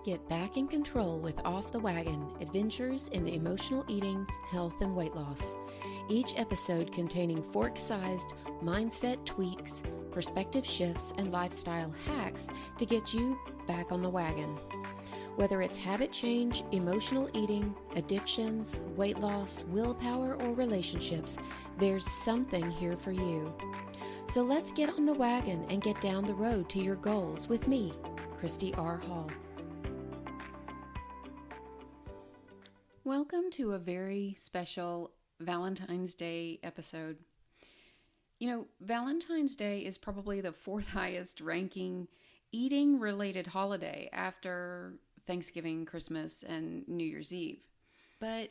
Get back in control with Off the Wagon, adventures in emotional eating, health, and weight loss. Each episode containing fork-sized mindset tweaks, perspective shifts, and lifestyle hacks to get you back on the wagon. Whether it's habit change, emotional eating, addictions, weight loss, willpower, or relationships, there's something here for you. So let's get on the wagon and get down the road to your goals with me, Christy R. Hall. Welcome to a very special Valentine's Day episode. Valentine's Day is probably the fourth highest ranking eating-related holiday after Thanksgiving, Christmas, and New Year's Eve. But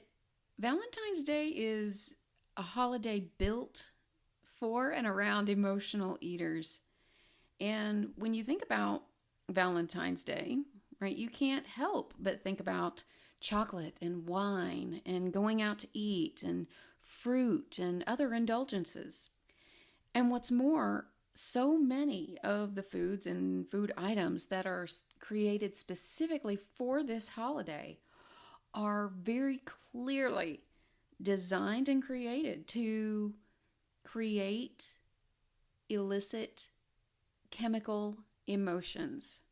Valentine's Day is a holiday built for and around emotional eaters. And when you think about Valentine's Day, right, you can't help but think about chocolate and wine and going out to eat and fruit and other indulgences. And what's more, so many of the foods and food items that are created specifically for this holiday are very clearly designed and created to create illicit chemical emotions.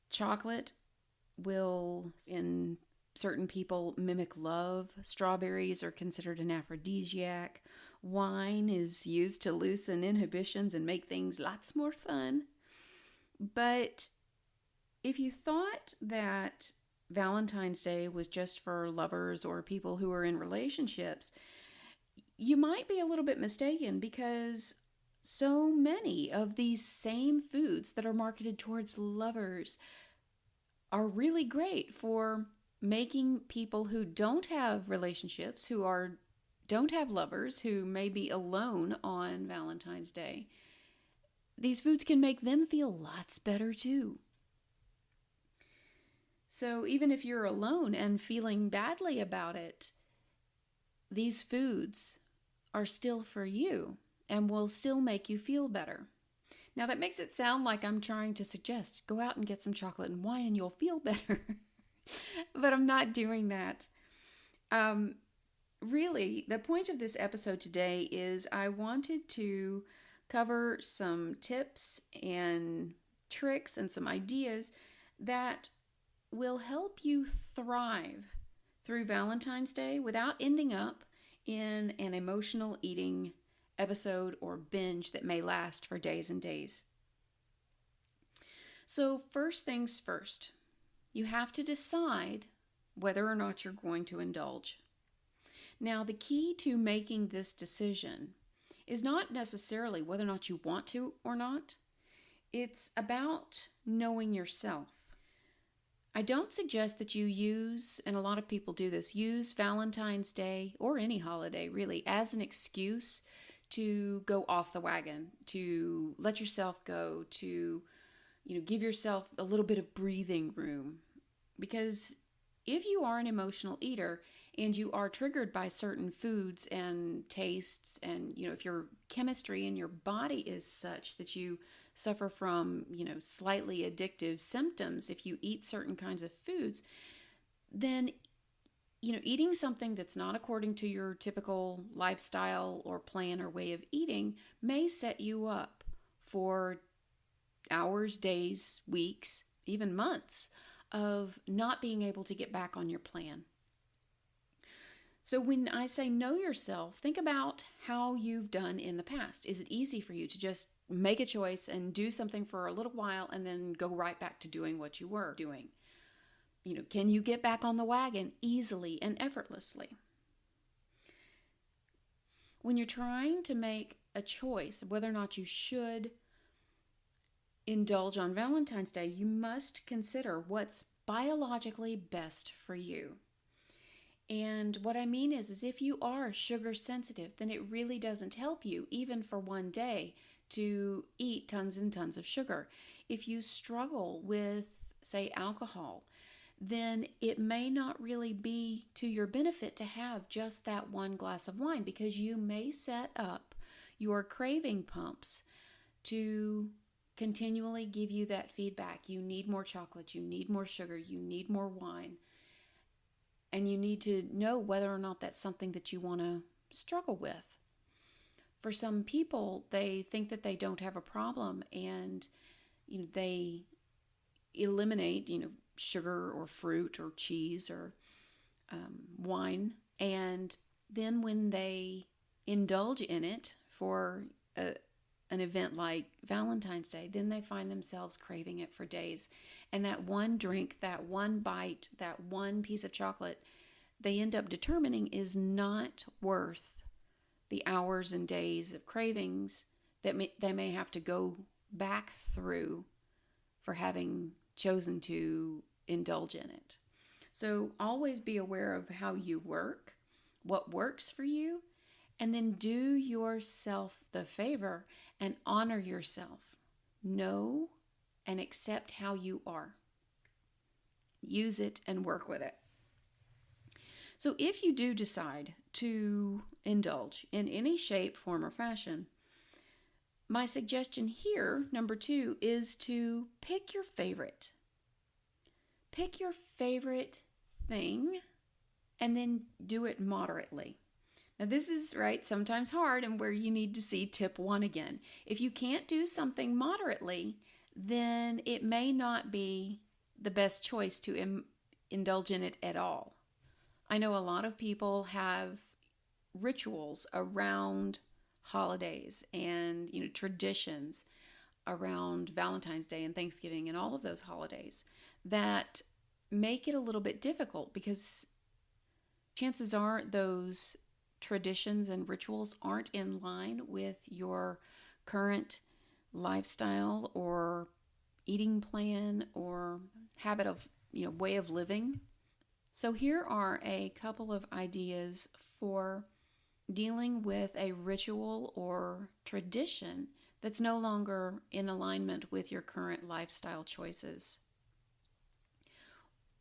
Chocolate will, in certain people, mimic love. Strawberries are considered an aphrodisiac. Wine is used to loosen inhibitions and make things lots more fun. But if you thought that Valentine's Day was just for lovers or people who are in relationships, you might be a little bit mistaken, because so many of these same foods that are marketed towards lovers are really great for making people who don't have relationships, who don't have lovers, who may be alone on Valentine's Day. These foods can make them feel lots better too. So even if you're alone and feeling badly about it, these foods are still for you and will still make you feel better. Now that makes it sound like I'm trying to suggest go out and get some chocolate and wine and you'll feel better. But I'm not doing that. Really, the point of this episode today is I wanted to cover some tips and tricks and some ideas that will help you thrive through Valentine's Day without ending up in an emotional eating episode or binge that may last for days and days. So first things first, you have to decide whether or not you're going to indulge. Now, the key to making this decision is not necessarily whether or not you want to or not. It's about knowing yourself. I don't suggest that you use, and a lot of people do this, use Valentine's Day or any holiday really as an excuse to go off the wagon, to let yourself go, to give yourself a little bit of breathing room. Because if you are an emotional eater and you are triggered by certain foods and tastes, and if your chemistry in your body is such that you suffer from slightly addictive symptoms if you eat certain kinds of foods, then eating something that's not according to your typical lifestyle or plan or way of eating may set you up for hours, days, weeks, even months of not being able to get back on your plan. So when I say know yourself, think about how you've done in the past. Is it easy for you to just make a choice and do something for a little while and then go right back to doing what you were doing? Can you get back on the wagon easily and effortlessly? When you're trying to make a choice of whether or not you should indulge on Valentine's Day, you must consider what's biologically best for you. And what I mean is if you are sugar sensitive, then it really doesn't help you, even for one day, to eat tons and tons of sugar. If you struggle with, say, alcohol, then it may not really be to your benefit to have just that one glass of wine, because you may set up your craving pumps to continually give you that feedback. You need more chocolate, you need more sugar, you need more wine. And you need to know whether or not that's something that you want to struggle with. For some people, they think that they don't have a problem, and they eliminate sugar or fruit or cheese or wine, and then when they indulge in it for an event like Valentine's Day, then they find themselves craving it for days. And that one drink, that one bite, that one piece of chocolate, they end up determining is not worth the hours and days of cravings that they may have to go back through for having chosen to indulge in it. So always be aware of how you work, what works for you, and then do yourself the favor and honor yourself. Know and accept how you are. Use it and work with it. So if you do decide to indulge in any shape, form, or fashion, my suggestion here, number 2, is to pick your favorite. Pick your favorite thing and then do it moderately. Now this is sometimes hard, and where you need to see tip 1 again. If you can't do something moderately, then it may not be the best choice to indulge in it at all. I know a lot of people have rituals around holidays and traditions around Valentine's Day and Thanksgiving and all of those holidays that make it a little bit difficult, because chances are those traditions and rituals aren't in line with your current lifestyle or eating plan or habit of way of living. So here are a couple of ideas for dealing with a ritual or tradition that's no longer in alignment with your current lifestyle choices.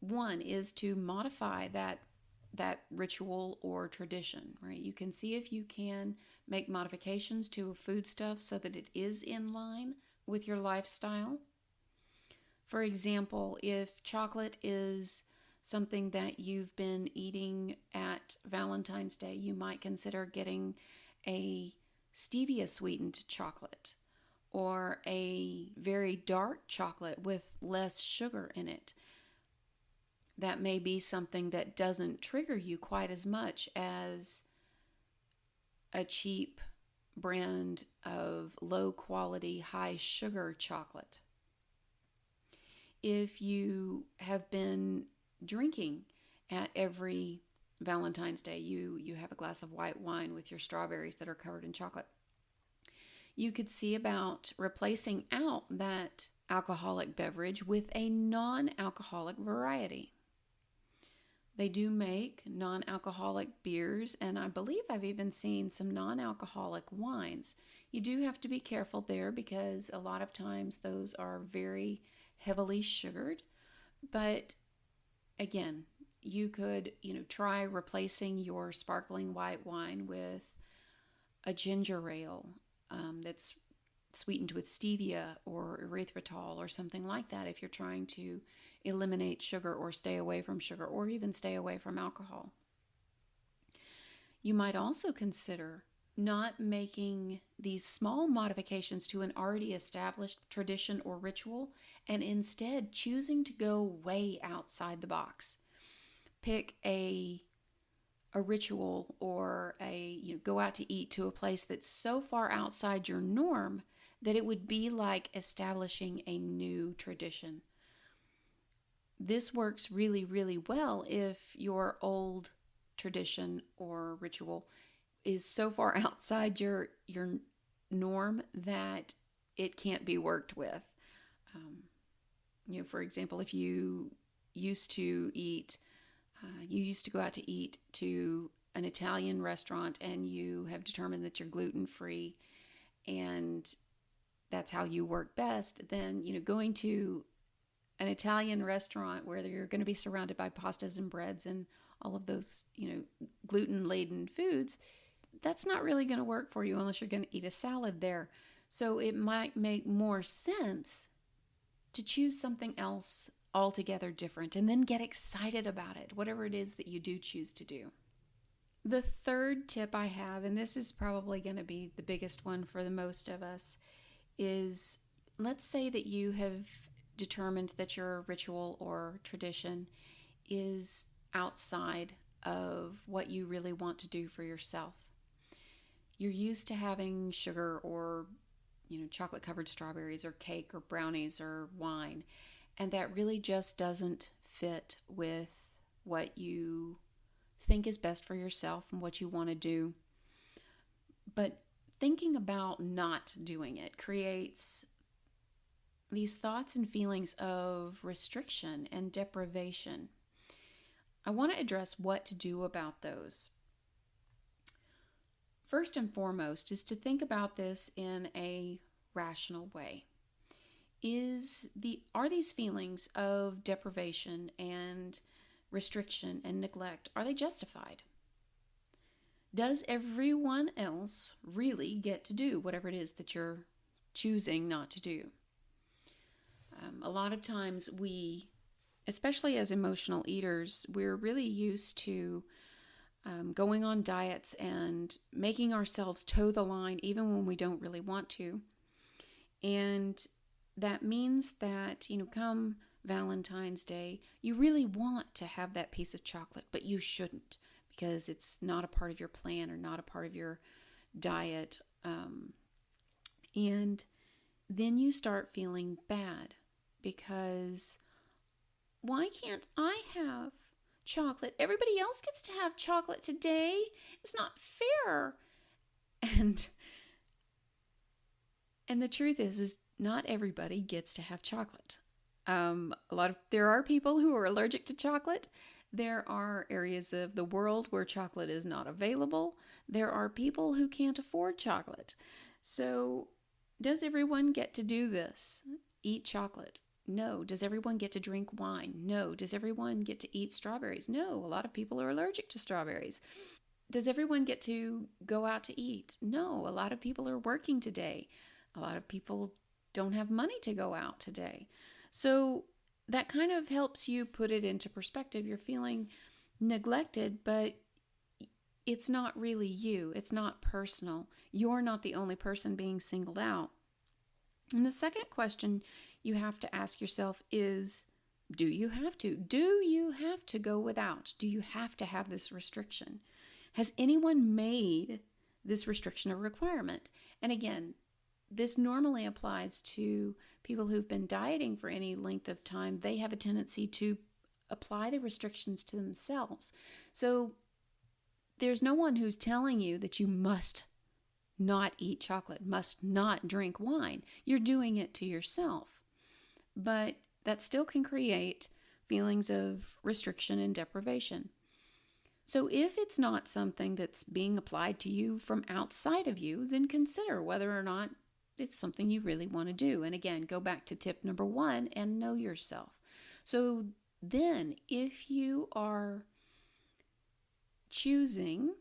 One is to modify that ritual or tradition, right? You can see if you can make modifications to a foodstuff so that it is in line with your lifestyle. For example, if chocolate is something that you've been eating at Valentine's Day, you might consider getting a stevia sweetened chocolate or a very dark chocolate with less sugar in it. That may be something that doesn't trigger you quite as much as a cheap brand of low quality, high sugar chocolate. If you have been drinking at every Valentine's Day, you have a glass of white wine with your strawberries that are covered in chocolate, you could see about replacing out that alcoholic beverage with a non-alcoholic variety. They do make non-alcoholic beers, and I believe I've even seen some non-alcoholic wines. You do have to be careful there, because a lot of times those are very heavily sugared. But again, you could try replacing your sparkling white wine with a ginger ale that's sweetened with stevia or erythritol or something like that, if you're trying to eliminate sugar or stay away from sugar or even stay away from alcohol. You might also consider not making these small modifications to an already established tradition or ritual, and instead choosing to go way outside the box. Pick a ritual or go out to eat to a place that's so far outside your norm that it would be like establishing a new tradition. This works really, really well if your old tradition or ritual is so far outside your norm that it can't be worked with. For example, if you used to go out to eat to an Italian restaurant and you have determined that you're gluten-free and that's how you work best, then going to an Italian restaurant where you're going to be surrounded by pastas and breads and all of those gluten-laden foods, that's not really going to work for you unless you're going to eat a salad there. So it might make more sense to choose something else altogether different and then get excited about it, whatever it is that you do choose to do. The third tip I have, and this is probably going to be the biggest one for the most of us, is let's say that you have determined that your ritual or tradition is outside of what you really want to do for yourself. You're used to having sugar or chocolate covered strawberries or cake or brownies or wine, and that really just doesn't fit with what you think is best for yourself and what you want to do. But thinking about not doing it creates these thoughts and feelings of restriction and deprivation. I want to address what to do about those. First and foremost is to think about this in a rational way. Are these feelings of deprivation and restriction and neglect, are they justified? Does everyone else really get to do whatever it is that you're choosing not to do? A lot of times we, especially as emotional eaters, we're really used to going on diets and making ourselves toe the line even when we don't really want to. And that means that, come Valentine's Day, you really want to have that piece of chocolate, but you shouldn't because it's not a part of your plan or not a part of your diet. And then you start feeling bad because why can't I have chocolate? Everybody else gets to have chocolate today. It's not fair. And the truth is not everybody gets to have chocolate. There are people who are allergic to chocolate. There are areas of the world where chocolate is not available. There are people who can't afford chocolate. So, does everyone get to do this? Eat chocolate? No. Does everyone get to drink wine? No. Does everyone get to eat strawberries? No. A lot of people are allergic to strawberries. Does everyone get to go out to eat? No. A lot of people are working today. A lot of people don't have money to go out today. So that kind of helps you put it into perspective. You're feeling neglected, but it's not really you. It's not personal. You're not the only person being singled out. And the second question you have to ask yourself is, do you have to? Do you have to go without? Do you have to have this restriction? Has anyone made this restriction a requirement? And again, this normally applies to people who've been dieting for any length of time. They have a tendency to apply the restrictions to themselves. So there's no one who's telling you that you must not eat chocolate, must not drink wine. You're doing it to yourself. But that still can create feelings of restriction and deprivation. So if it's not something that's being applied to you from outside of you, then consider whether or not it's something you really want to do. And again, go back to tip number 1 and know yourself. So then if you are choosing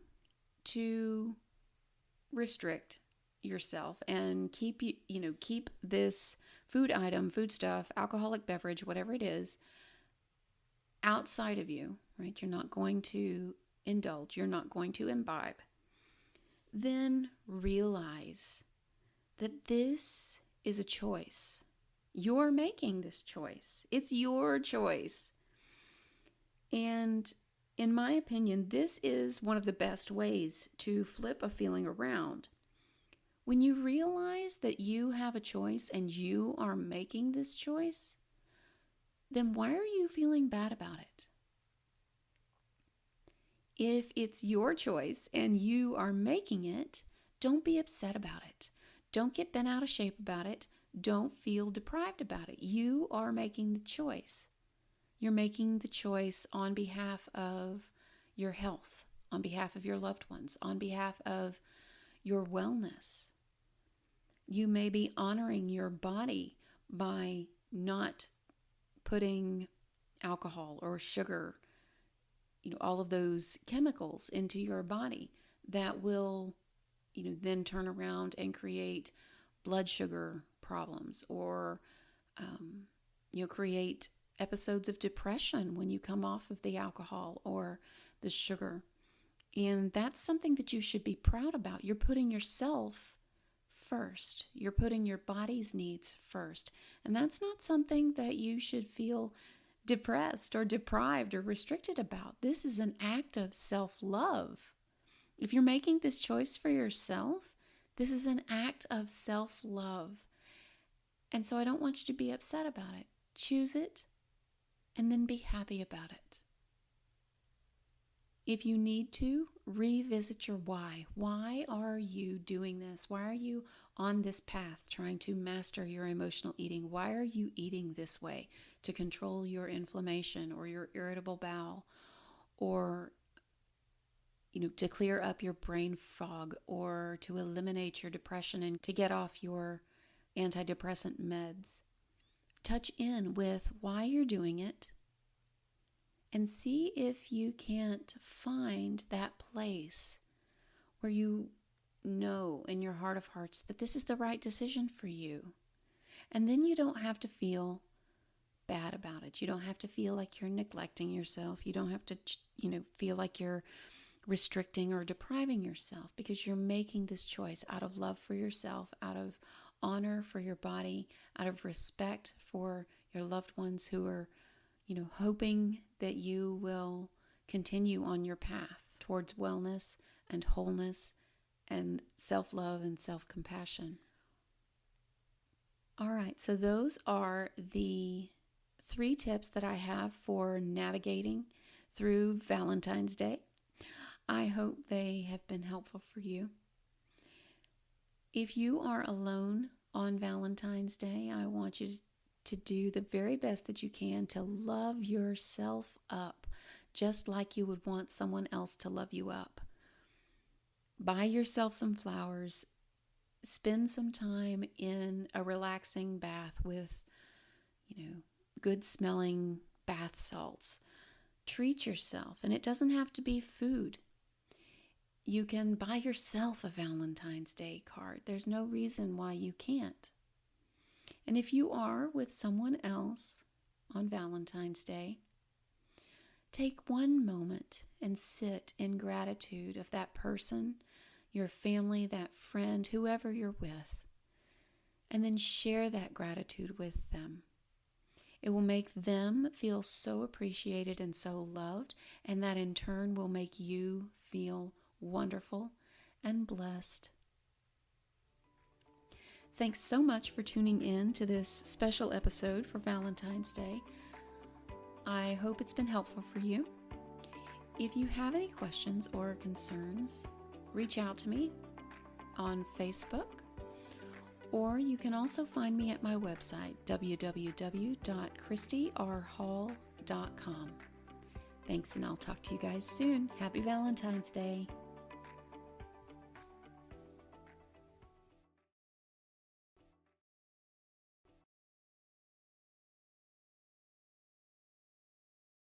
to restrict yourself and keep this food item, foodstuff, alcoholic beverage, whatever it is, outside of you, right? You're not going to indulge, you're not going to imbibe. Then realize that this is a choice. You're making this choice. It's your choice. And in my opinion, this is one of the best ways to flip a feeling around. When you realize that you have a choice and you are making this choice, then why are you feeling bad about it? If it's your choice and you are making it, don't be upset about it. Don't get bent out of shape about it. Don't feel deprived about it. You are making the choice. You're making the choice on behalf of your health, on behalf of your loved ones, on behalf of your wellness. You may be honoring your body by not putting alcohol or sugar, all of those chemicals into your body that will, then turn around and create blood sugar problems, or you'll create episodes of depression when you come off of the alcohol or the sugar. And that's something that you should be proud about. You're putting yourself first. You're putting your body's needs first. And that's not something that you should feel depressed or deprived or restricted about. This is an act of self-love. If you're making this choice for yourself, this is an act of self-love. And so I don't want you to be upset about it. Choose it and then be happy about it. If you need to, revisit your why. Why are you doing this? Why are you on this path trying to master your emotional eating? Why are you eating this way? To control your inflammation or your irritable bowel, or to clear up your brain fog, or to eliminate your depression and to get off your antidepressant meds. Touch in with why you're doing it and see if you can't find that place where you know in your heart of hearts that this is the right decision for you. And then you don't have to feel bad about it. You don't have to feel like you're neglecting yourself. You don't have to, feel like you're restricting or depriving yourself, because you're making this choice out of love for yourself, out of honor for your body, out of respect for your loved ones who are, hoping that you will continue on your path towards wellness and wholeness and self-love and self-compassion. All right, so those are the 3 tips that I have for navigating through Valentine's Day. I hope they have been helpful for you. If you are alone on Valentine's Day, I want you to do the very best that you can to love yourself up, just like you would want someone else to love you up. Buy yourself some flowers. Spend some time in a relaxing bath with, good smelling bath salts. Treat yourself, and it doesn't have to be food. You can buy yourself a Valentine's Day card. There's no reason why you can't. And if you are with someone else on Valentine's Day, take one moment and sit in gratitude of that person, your family, that friend, whoever you're with, and then share that gratitude with them. It will make them feel so appreciated and so loved, and that in turn will make you feel wonderful and blessed. Thanks so much for tuning in to this special episode for Valentine's Day. I hope it's been helpful for you. If you have any questions or concerns, reach out to me on Facebook, or you can also find me at my website, www.christyrhall.com. Thanks, and I'll talk to you guys soon. Happy Valentine's Day.